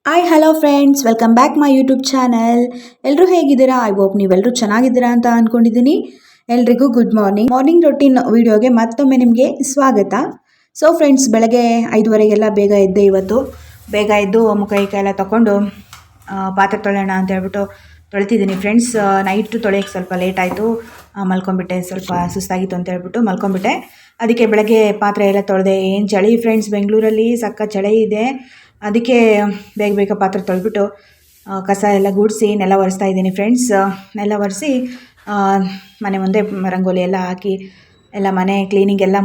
Hi hello friends, welcome back my YouTube channel. ಎಲ್ಲರೂ ಹೇಗಿದ್ದೀರಾ? I hope ನೀವೆಲ್ಲರೂ ಚೆನ್ನಾಗಿದ್ದೀರಾ ಅಂತ ಅಂದ್ಕೊಂಡಿದ್ದೀನಿ. ಎಲ್ರಿಗೂ ಗುಡ್ ಮಾರ್ನಿಂಗ್. ಮಾರ್ನಿಂಗ್ ರೊಟೀನ್ ವಿಡಿಯೋಗೆ ಮತ್ತೊಮ್ಮೆ ನಿಮಗೆ ಸ್ವಾಗತ. ಸೊ ಫ್ರೆಂಡ್ಸ್, ಬೆಳಗ್ಗೆ 5:30ಗೆಲ್ಲ ಬೇಗ ಎದ್ದೆ. ಇವತ್ತು ಬೇಗ ಎದ್ದು ಮುಖ ಎಲ್ಲ ತಗೊಂಡು ಪಾತ್ರೆ ತೊಳೆಯೋಣ ಅಂತ ಹೇಳ್ಬಿಟ್ಟು ತೊಳಿತಿದ್ದೀನಿ ಫ್ರೆಂಡ್ಸ್. ನೈಟು ತೊಳೆಯೋಕ್ಕೆ ಸ್ವಲ್ಪ ಲೇಟ್ ಆಯಿತು, ಮಲ್ಕೊಂಬಿಟ್ಟೆ. ಸ್ವಲ್ಪ ಸುಸ್ತಾಗಿತ್ತು ಅಂತ ಹೇಳ್ಬಿಟ್ಟು ಮಲ್ಕೊಂಬಿಟ್ಟೆ. ಅದಕ್ಕೆ ಬೆಳಗ್ಗೆ ಪಾತ್ರೆ ಎಲ್ಲ ತೊಳೆದೆ. ಏನು ಚಳಿ ಫ್ರೆಂಡ್ಸ್, ಬೆಂಗಳೂರಲ್ಲಿ ಸಕ್ಕ ಚಳಿ ಇದೆ. ಅದಕ್ಕೆ ಬೇಗ ಬೇಗ ಪಾತ್ರೆ ತೊಳೆದ್ಬಿಟ್ಟು ಕಸ ಎಲ್ಲ ಗುಡಿಸಿ ನೆಲ ಒರೆಸ್ತಾ ಇದ್ದೀನಿ ಫ್ರೆಂಡ್ಸ್. ನೆಲ ಒರೆಸಿ ಮನೆ ಮುಂದೆ ರಂಗೋಲಿ ಎಲ್ಲ ಹಾಕಿ ಎಲ್ಲ ಮನೆ ಕ್ಲೀನಿಂಗ್ ಎಲ್ಲ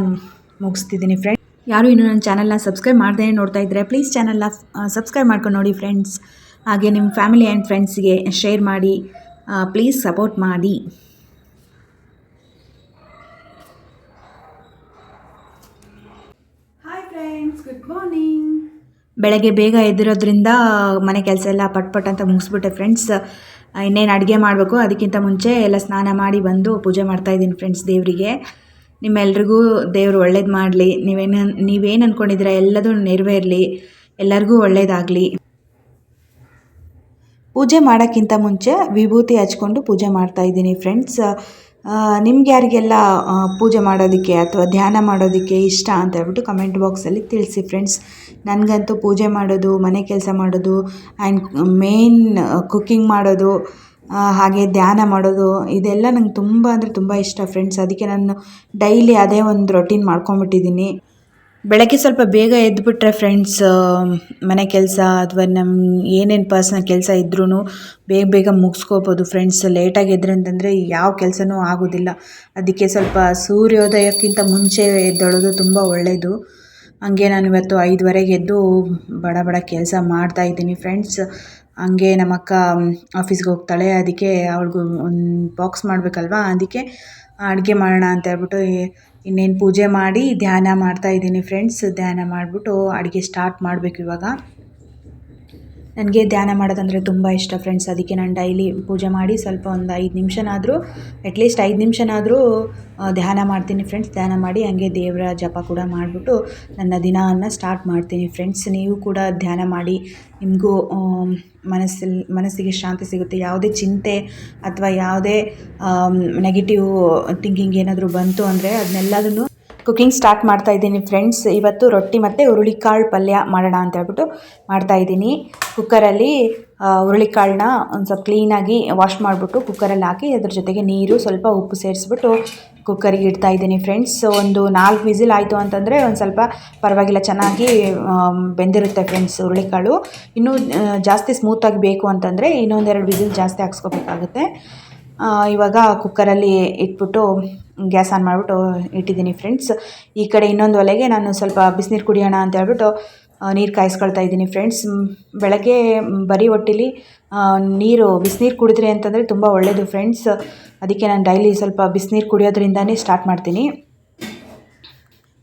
ಮುಗಿಸ್ತಿದ್ದೀನಿ ಫ್ರೆಂಡ್ಸ್. ಯಾರು ಇನ್ನೂ ನನ್ನ ಚಾನಲ್ನ ಸಬ್ಸ್ಕ್ರೈಬ್ ಮಾಡದೇ ನೋಡ್ತಾ ಇದ್ದರೆ ಪ್ಲೀಸ್ ಚಾನಲ್ನ ಸಬ್ಸ್ಕ್ರೈಬ್ ಮಾಡ್ಕೊಂಡು ನೋಡಿ ಫ್ರೆಂಡ್ಸ್. ಹಾಗೆ ನಿಮ್ಮ ಫ್ಯಾಮಿಲಿ ಆ್ಯಂಡ್ ಫ್ರೆಂಡ್ಸ್ಗೆ ಶೇರ್ ಮಾಡಿ, ಪ್ಲೀಸ್ ಸಪೋರ್ಟ್ ಮಾಡಿ. Hi friends, good morning. ಬೆಳಗ್ಗೆ ಬೇಗ ಎದ್ದಿರೋದ್ರಿಂದ ಮನೆ ಕೆಲಸ ಎಲ್ಲ ಪಟ್ ಅಂತ ಮುಗಿಸ್ಬಿಟ್ಟೆ ಫ್ರೆಂಡ್ಸ್. ಇನ್ನೇನು ಅಡುಗೆ ಮಾಡಬೇಕು. ಅದಕ್ಕಿಂತ ಮುಂಚೆ ಎಲ್ಲ ಸ್ನಾನ ಮಾಡಿ ಬಂದು ಪೂಜೆ ಮಾಡ್ತಾಯಿದ್ದೀನಿ ಫ್ರೆಂಡ್ಸ್ ದೇವರಿಗೆ. ನಿಮ್ಮೆಲ್ರಿಗೂ ದೇವರು ಒಳ್ಳೇದು ಮಾಡಲಿ. ನೀವೇನು ಅಂದ್ಕೊಂಡಿದ್ದೀರಾ ಎಲ್ಲದೂ ನೆರವೇರಲಿ, ಎಲ್ಲರಿಗೂ ಒಳ್ಳೇದಾಗಲಿ. ಪೂಜೆ ಮಾಡೋಕ್ಕಿಂತ ಮುಂಚೆ ವಿಭೂತಿ ಹಚ್ಕೊಂಡು ಪೂಜೆ ಮಾಡ್ತಾಯಿದ್ದೀನಿ ಫ್ರೆಂಡ್ಸ್. ನಿಮ್ಗೆ ಯಾರಿಗೆಲ್ಲ ಪೂಜೆ ಮಾಡೋದಕ್ಕೆ ಅಥವಾ ಧ್ಯಾನ ಮಾಡೋದಕ್ಕೆ ಇಷ್ಟ ಅಂತ ಹೇಳ್ಬಿಟ್ಟು ಕಮೆಂಟ್ ಬಾಕ್ಸಲ್ಲಿ ತಿಳಿಸಿ ಫ್ರೆಂಡ್ಸ್. ನನಗಂತೂ ಪೂಜೆ ಮಾಡೋದು, ಮನೆ ಕೆಲಸ ಮಾಡೋದು ಆ್ಯಂಡ್ ಮೇನ್ ಕುಕ್ಕಿಂಗ್ ಮಾಡೋದು, ಹಾಗೆ ಧ್ಯಾನ ಮಾಡೋದು, ಇದೆಲ್ಲ ನಂಗೆ ತುಂಬ ಅಂದರೆ ತುಂಬ ಇಷ್ಟ ಫ್ರೆಂಡ್ಸ್. ಅದಕ್ಕೆ ನಾನು ಡೈಲಿ ಅದೇ ಒಂದು ರೊಟೀನ್ ಮಾಡ್ಕೊಂಬಿಟ್ಟಿದ್ದೀನಿ. ಬೆಳಗ್ಗೆ ಸ್ವಲ್ಪ ಬೇಗ ಎದ್ದುಬಿಟ್ರೆ ಫ್ರೆಂಡ್ಸ್, ಮನೆ ಕೆಲಸ ಅಥವಾ ನಮ್ಮ ಏನೇನು ಪರ್ಸ್ನಲ್ ಕೆಲಸ ಇದ್ರೂ ಬೇಗ ಬೇಗ ಮುಗಿಸ್ಕೋಬೋದು ಫ್ರೆಂಡ್ಸ್. ಲೇಟಾಗಿ ಎದ್ರೆ ಅಂತಂದರೆ ಯಾವ ಕೆಲಸನೂ ಆಗೋದಿಲ್ಲ. ಅದಕ್ಕೆ ಸ್ವಲ್ಪ ಸೂರ್ಯೋದಯಕ್ಕಿಂತ ಮುಂಚೆ ಎದ್ದೇಳೋದು ತುಂಬ ಒಳ್ಳೆಯದು. ಹಂಗೆ ನಾನು ಇವತ್ತು 5:30ಗೆ ಎದ್ದು ಬಡ ಬಡ ಕೆಲಸ ಮಾಡ್ತಾಯಿದ್ದೀನಿ ಫ್ರೆಂಡ್ಸ್. ಹಂಗೆ ನಮ್ಮ ಅಕ್ಕ ಆಫೀಸ್ಗೆ ಹೋಗ್ತಾಳೆ. ಅದಕ್ಕೆ ಅವಳಿಗೂ ಒಂದು ಬಾಕ್ಸ್ ಮಾಡಬೇಕಲ್ವಾ, ಅದಕ್ಕೆ ಅಡುಗೆ ಮಾಡೋಣ ಅಂತ ಹೇಳ್ಬಿಟ್ಟು ಇನ್ನೇನು ಪೂಜೆ ಮಾಡಿ ಧ್ಯಾನ ಮಾಡ್ತಾಯಿದ್ದೀನಿ ಫ್ರೆಂಡ್ಸ್. ಧ್ಯಾನ ಮಾಡಿಬಿಟ್ಟು ಅಡುಗೆ ಸ್ಟಾರ್ಟ್ ಮಾಡಬೇಕು ಇವಾಗ. ನನಗೆ ಧ್ಯಾನ ಮಾಡೋದಂದರೆ ತುಂಬ ಇಷ್ಟ ಫ್ರೆಂಡ್ಸ್. ಅದಕ್ಕೆ ನಾನು ಡೈಲಿ ಪೂಜೆ ಮಾಡಿ ಸ್ವಲ್ಪ ಒಂದು 5 ನಿಮಿಷನಾದರೂ, ಅಟ್ಲೀಸ್ಟ್ 5 ನಿಮಿಷನಾದರೂ ಧ್ಯಾನ ಮಾಡ್ತೀನಿ ಫ್ರೆಂಡ್ಸ್. ಧ್ಯಾನ ಮಾಡಿ ಹಂಗೆ ದೇವರ ಜಪ ಕೂಡ ಮಾಡಿಬಿಟ್ಟು ನನ್ನ ದಿನವನ್ನು ಸ್ಟಾರ್ಟ್ ಮಾಡ್ತೀನಿ ಫ್ರೆಂಡ್ಸ್. ನೀವು ಕೂಡ ಧ್ಯಾನ ಮಾಡಿ, ನಿಮಗೂ ಮನಸ್ಸಿಗೆ ಶಾಂತಿ ಸಿಗುತ್ತೆ. ಯಾವುದೇ ಚಿಂತೆ ಅಥವಾ ಯಾವುದೇ ನೆಗೆಟಿವ್ ಥಿಂಕಿಂಗ್ ಏನಾದರೂ ಬಂತು ಅಂದರೆ ಅದನ್ನೆಲ್ಲದನ್ನು ಕುಕ್ಕಿಂಗ್ ಸ್ಟಾರ್ಟ್ ಮಾಡ್ತಾಯಿದ್ದೀನಿ ಫ್ರೆಂಡ್ಸ್. ಇವತ್ತು ರೊಟ್ಟಿ ಮತ್ತು ಹುರುಳಿಕಾಳು ಪಲ್ಯ ಮಾಡೋಣ ಅಂತ ಹೇಳ್ಬಿಟ್ಟು ಮಾಡ್ತಾಯಿದ್ದೀನಿ. ಕುಕ್ಕರಲ್ಲಿ ಹುರುಳಿಕಾಳನ್ನ ಒಂದು ಸ್ವಲ್ಪ ಕ್ಲೀನಾಗಿ ವಾಶ್ ಮಾಡಿಬಿಟ್ಟು ಕುಕ್ಕರಲ್ಲಿ ಹಾಕಿ ಅದ್ರ ಜೊತೆಗೆ ನೀರು ಸ್ವಲ್ಪ ಉಪ್ಪು ಸೇರಿಸ್ಬಿಟ್ಟು ಕುಕ್ಕರಿಗೆ ಇಡ್ತಾಯಿದ್ದೀನಿ ಫ್ರೆಂಡ್ಸ್. ಒಂದು 4 ವಿಸಿಲ್ ಆಯಿತು ಅಂತಂದರೆ ಒಂದು ಸ್ವಲ್ಪ ಪರವಾಗಿಲ್ಲ, ಚೆನ್ನಾಗಿ ಬೆಂದಿರುತ್ತೆ ಫ್ರೆಂಡ್ಸ್ ಹುರುಳಿಕಾಳು. ಇನ್ನೂ ಜಾಸ್ತಿ ಸ್ಮೂತಾಗಿ ಬೇಕು ಅಂತಂದರೆ ಇನ್ನೊಂದೆರಡು ವಿಸಿಲ್ ಜಾಸ್ತಿ ಹಾಕ್ಸ್ಕೋಬೇಕಾಗುತ್ತೆ. ಇವಾಗ ಕುಕ್ಕರಲ್ಲಿ ಇಟ್ಬಿಟ್ಟು ಗ್ಯಾಸ್ ಆನ್ ಮಾಡಿಬಿಟ್ಟು ಇಟ್ಟಿದ್ದೀನಿ ಫ್ರೆಂಡ್ಸ್. ಈ ಕಡೆ ಇನ್ನೊಂದು ಒಲೆಗೆ ನಾನು ಸ್ವಲ್ಪ ಬಿಸಿನೀರು ಕುಡಿಯೋಣ ಅಂತ ಹೇಳ್ಬಿಟ್ಟು ನೀರು ಕಾಯಿಸ್ಕೊಳ್ತಾ ಇದ್ದೀನಿ ಫ್ರೆಂಡ್ಸ್. ಬೆಳಗ್ಗೆ ಬರೀ ಹೊಟ್ಟೆಲಿ ಬಿಸಿನೀರು ಕುಡಿದ್ರಿ ಅಂತಂದರೆ ತುಂಬ ಒಳ್ಳೆಯದು ಫ್ರೆಂಡ್ಸ್. ಅದಕ್ಕೆ ನಾನು ಡೈಲಿ ಸ್ವಲ್ಪ ಬಿಸಿನೀರು ಕುಡಿಯೋದ್ರಿಂದನೇ ಸ್ಟಾರ್ಟ್ ಮಾಡ್ತೀನಿ.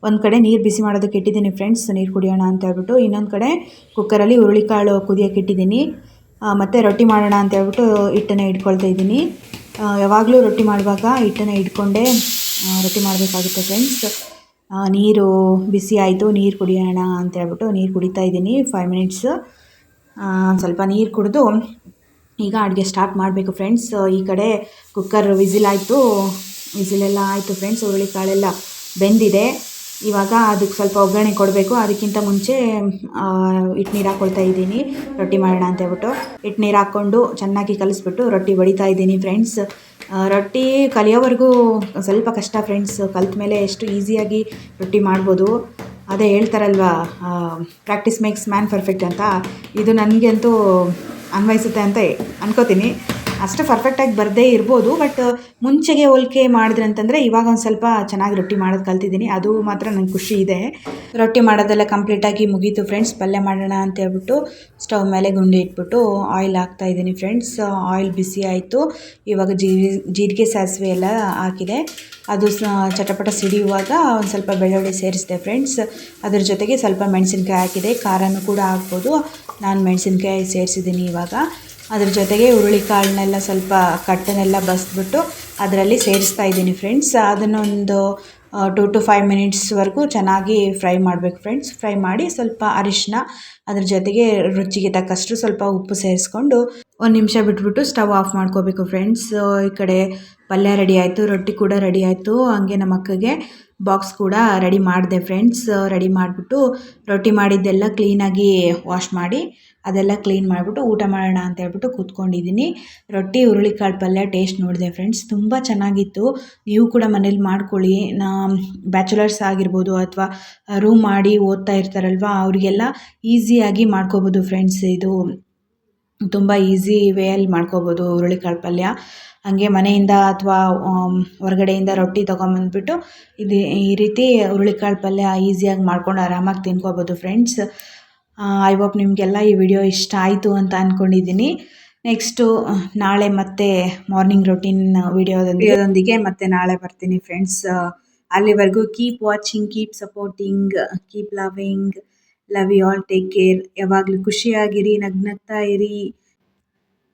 ಒಂದು ಕಡೆ ನೀರು ಬಿಸಿ ಮಾಡೋದಕ್ಕೆ ಇಟ್ಟಿದ್ದೀನಿ ಫ್ರೆಂಡ್ಸ್, ನೀರು ಕುಡಿಯೋಣ ಅಂತ ಹೇಳ್ಬಿಟ್ಟು. ಇನ್ನೊಂದು ಕಡೆ ಕುಕ್ಕರಲ್ಲಿ ಹುರುಳಿಕಾಳು ಕುದಿಯೋಕ್ಕೆ ಇಟ್ಟಿದ್ದೀನಿ. ಮತ್ತು ರೊಟ್ಟಿ ಮಾಡೋಣ ಅಂತ ಹೇಳ್ಬಿಟ್ಟು ಹಿಟ್ಟನ್ನು ಇಟ್ಕೊಳ್ತಾ ಇದ್ದೀನಿ. ಯಾವಾಗಲೂ ರೊಟ್ಟಿ ಮಾಡುವಾಗ ಹಿಟ್ಟನ್ನು ಇಟ್ಕೊಂಡೇ ರೊಟ್ಟಿ ಮಾಡಬೇಕಾಗುತ್ತೆ ಫ್ರೆಂಡ್ಸ್. ನೀರು ಬಿಸಿ ಆಯಿತು, ನೀರು ಕುಡಿಯೋಣ ಅಂತ ಹೇಳ್ಬಿಟ್ಟು ನೀರು ಕುಡಿತಾ ಇದ್ದೀನಿ 5 ಮಿನಿಟ್ಸ್. ಸ್ವಲ್ಪ ನೀರು ಕುಡಿದು ಈಗ ಅಡುಗೆ ಸ್ಟಾರ್ಟ್ ಮಾಡಬೇಕು ಫ್ರೆಂಡ್ಸ್. ಈ ಕಡೆ ಕುಕ್ಕರ್ ವಿಸಿಲೆಲ್ಲ ಆಯಿತು ಫ್ರೆಂಡ್ಸ್. ಹುರುಳಿಕಾಳೆಲ್ಲ ಬೆಂದಿದೆ. ಇವಾಗ ಅದಕ್ಕೆ ಸ್ವಲ್ಪ ಒಗ್ಗರಣೆ ಕೊಡಬೇಕು. ಅದಕ್ಕಿಂತ ಮುಂಚೆ ಹಿಟ್ಟು ನೀರು ಹಾಕ್ಕೊಳ್ತಾ ಇದ್ದೀನಿ ರೊಟ್ಟಿ ಮಾಡೋಣ ಅಂತ ಹೇಳ್ಬಿಟ್ಟು. ಹಿಟ್ಟು ನೀರು ಹಾಕ್ಕೊಂಡು ಚೆನ್ನಾಗಿ ಕಲಿಸ್ಬಿಟ್ಟು ರೊಟ್ಟಿ ಬಡಿತಾ ಇದ್ದೀನಿ ಫ್ರೆಂಡ್ಸ್. ರೊಟ್ಟಿ ಕಲಿಯೋವರೆಗೂ ಸ್ವಲ್ಪ ಕಷ್ಟ ಫ್ರೆಂಡ್ಸ್. ಕಲಿತ ಮೇಲೆ ಎಷ್ಟು ಈಸಿಯಾಗಿ ರೊಟ್ಟಿ ಮಾಡ್ಬೋದು. ಅದೇ ಹೇಳ್ತಾರಲ್ವ, ಪ್ರಾಕ್ಟೀಸ್ ಮೇಕ್ಸ್ ಮ್ಯಾನ್ ಪರ್ಫೆಕ್ಟ್ ಅಂತ. ಇದು ನನಗಂತೂ ಅನ್ವಯಿಸುತ್ತೆ ಅಂತ ಅನ್ಕೋತೀನಿ. ಅಷ್ಟು ಪರ್ಫೆಕ್ಟಾಗಿ ಬರದೇ ಇರ್ಬೋದು, ಬಟ್ ಮುಂಚೆಗೆ ಹೋಲಿಕೆ ಮಾಡಿದ್ರೆ ಅಂತಂದರೆ ಇವಾಗ ಒಂದು ಸ್ವಲ್ಪ ಚೆನ್ನಾಗಿ ರೊಟ್ಟಿ ಮಾಡೋದು ಕಲ್ತಿದ್ದೀನಿ. ಅದು ಮಾತ್ರ ನಂಗೆ ಖುಷಿ ಇದೆ. ರೊಟ್ಟಿ ಮಾಡೋದೆಲ್ಲ ಕಂಪ್ಲೀಟಾಗಿ ಮುಗೀತು ಫ್ರೆಂಡ್ಸ್. ಪಲ್ಯ ಮಾಡೋಣ ಅಂತ ಹೇಳ್ಬಿಟ್ಟು ಸ್ಟವ್ ಮೇಲೆ ಗುಂಡಿ ಇಟ್ಬಿಟ್ಟು ಆಯಿಲ್ ಹಾಕ್ತಾಯಿದ್ದೀನಿ ಫ್ರೆಂಡ್ಸ್. ಆಯಿಲ್ ಬಿಸಿ ಆಯಿತು. ಇವಾಗ ಜೀರಿಗೆ ಸಾಸಿವೆ ಎಲ್ಲ ಹಾಕಿದೆ. ಅದು ಚಟಪಟ ಸಿಡಿಯುವಾಗ ಒಂದು ಸ್ವಲ್ಪ ಬೆಳ್ಳುಳ್ಳಿ ಸೇರಿಸಿದೆ ಫ್ರೆಂಡ್ಸ್. ಅದ್ರ ಜೊತೆಗೆ ಸ್ವಲ್ಪ ಮೆಣಸಿನ್ಕಾಯಿ ಹಾಕಿದೆ. ಖಾರನೂ ಕೂಡ ಹಾಕ್ಬೋದು. ನಾನು ಮೆಣಸಿನ್ಕಾಯಿ ಸೇರಿಸಿದ್ದೀನಿ ಇವಾಗ. ಅದ್ರ ಜೊತೆಗೆ ಹುರುಳಿಕಾಳನ್ನೆಲ್ಲ ಸ್ವಲ್ಪ ಕಟ್ಟನ್ನೆಲ್ಲ ಬಸಿದ್ಬಿಟ್ಟು ಅದರಲ್ಲಿ ಸೇರಿಸ್ತಾ ಇದ್ದೀನಿ ಫ್ರೆಂಡ್ಸ್. ಅದನ್ನೊಂದು 2 to 5 ಮಿನಿಟ್ಸ್ವರೆಗೂ ಚೆನ್ನಾಗಿ ಫ್ರೈ ಮಾಡಬೇಕು ಫ್ರೆಂಡ್ಸ್. ಫ್ರೈ ಮಾಡಿ ಸ್ವಲ್ಪ ಅರಿಶಿನ ಅದ್ರ ಜೊತೆಗೆ ರುಚಿಗೆ ತಕ್ಕಷ್ಟು ಸ್ವಲ್ಪ ಉಪ್ಪು ಸೇರಿಸ್ಕೊಂಡು ಒಂದು ನಿಮಿಷ ಬಿಟ್ಬಿಟ್ಟು ಸ್ಟವ್ ಆಫ್ ಮಾಡ್ಕೋಬೇಕು ಫ್ರೆಂಡ್ಸ್. ಈ ಕಡೆ ಪಲ್ಯ ರೆಡಿ ಆಯಿತು, ರೊಟ್ಟಿ ಕೂಡ ರೆಡಿ ಆಯಿತು. ಹಂಗೆ ನಮ್ಮ ಅಕ್ಕಗೆ ಬಾಕ್ಸ್ ಕೂಡ ರೆಡಿ ಮಾಡಿದೆ ಫ್ರೆಂಡ್ಸ್. ರೆಡಿ ಮಾಡಿಬಿಟ್ಟು ರೊಟ್ಟಿ ಮಾಡಿದ್ದೆಲ್ಲ ಕ್ಲೀನಾಗಿ ವಾಶ್ ಮಾಡಿ ಅದೆಲ್ಲ ಕ್ಲೀನ್ ಮಾಡಿಬಿಟ್ಟು ಊಟ ಮಾಡೋಣ ಅಂತ ಹೇಳ್ಬಿಟ್ಟು ಕೂತ್ಕೊಂಡಿದ್ದೀನಿ. ರೊಟ್ಟಿ ಹುರುಳಿಕಾಳು ಪಲ್ಯ ಟೇಸ್ಟ್ ನೋಡಿದೆ ಫ್ರೆಂಡ್ಸ್, ತುಂಬ ಚೆನ್ನಾಗಿತ್ತು. ನೀವು ಕೂಡ ಮನೇಲಿ ಮಾಡ್ಕೊಳ್ಳಿ. ಬ್ಯಾಚುಲರ್ಸ್ ಆಗಿರ್ಬೋದು ಅಥವಾ ರೂಮ್ ಮಾಡಿ ಓದ್ತಾ ಇರ್ತಾರಲ್ವ, ಅವರಿಗೆಲ್ಲ ಈಸಿಯಾಗಿ ಮಾಡ್ಕೋಬೋದು ಫ್ರೆಂಡ್ಸ್. ಇದು ತುಂಬ ಈಸಿ ವೇಯಲ್ಲಿ ಮಾಡ್ಕೋಬೋದು ಹುರುಳಿಕಾಳು ಪಲ್ಯ. ಹಾಗೆ ಮನೆಯಿಂದ ಅಥವಾ ಹೊರಗಡೆಯಿಂದ ರೊಟ್ಟಿ ತೊಗೊಂಬಂದ್ಬಿಟ್ಟು ಈ ರೀತಿ ಹುರುಳಿಕಾಳು ಪಲ್ಯ ಈಸಿಯಾಗಿ ಮಾಡ್ಕೊಂಡು ಆರಾಮಾಗಿ ತಿನ್ಕೋಬೋದು ಫ್ರೆಂಡ್ಸ್. ಐ ಹೋಪ್ ನಿಮಗೆಲ್ಲ ಈ ವಿಡಿಯೋ ಇಷ್ಟ ಆಯಿತು ಅಂತ ಅಂದ್ಕೊಂಡಿದ್ದೀನಿ. ನೆಕ್ಸ್ಟು ನಾಳೆ ಮತ್ತೆ ಮಾರ್ನಿಂಗ್ ರೊಟೀನ್ ವಿಡಿಯೋದೊಂದಿಗೆ ಮತ್ತೆ ನಾಳೆ ಬರ್ತೀನಿ ಫ್ರೆಂಡ್ಸ್. ಅಲ್ಲಿವರೆಗೂ keep watching, keep supporting, keep loving. Love you all. Take care. ಯಾವಾಗಲೂ ಖುಷಿಯಾಗಿರಿ, ನಗ್ನಗ್ತಾ ಇರಿ.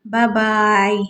ಬಾಯ್.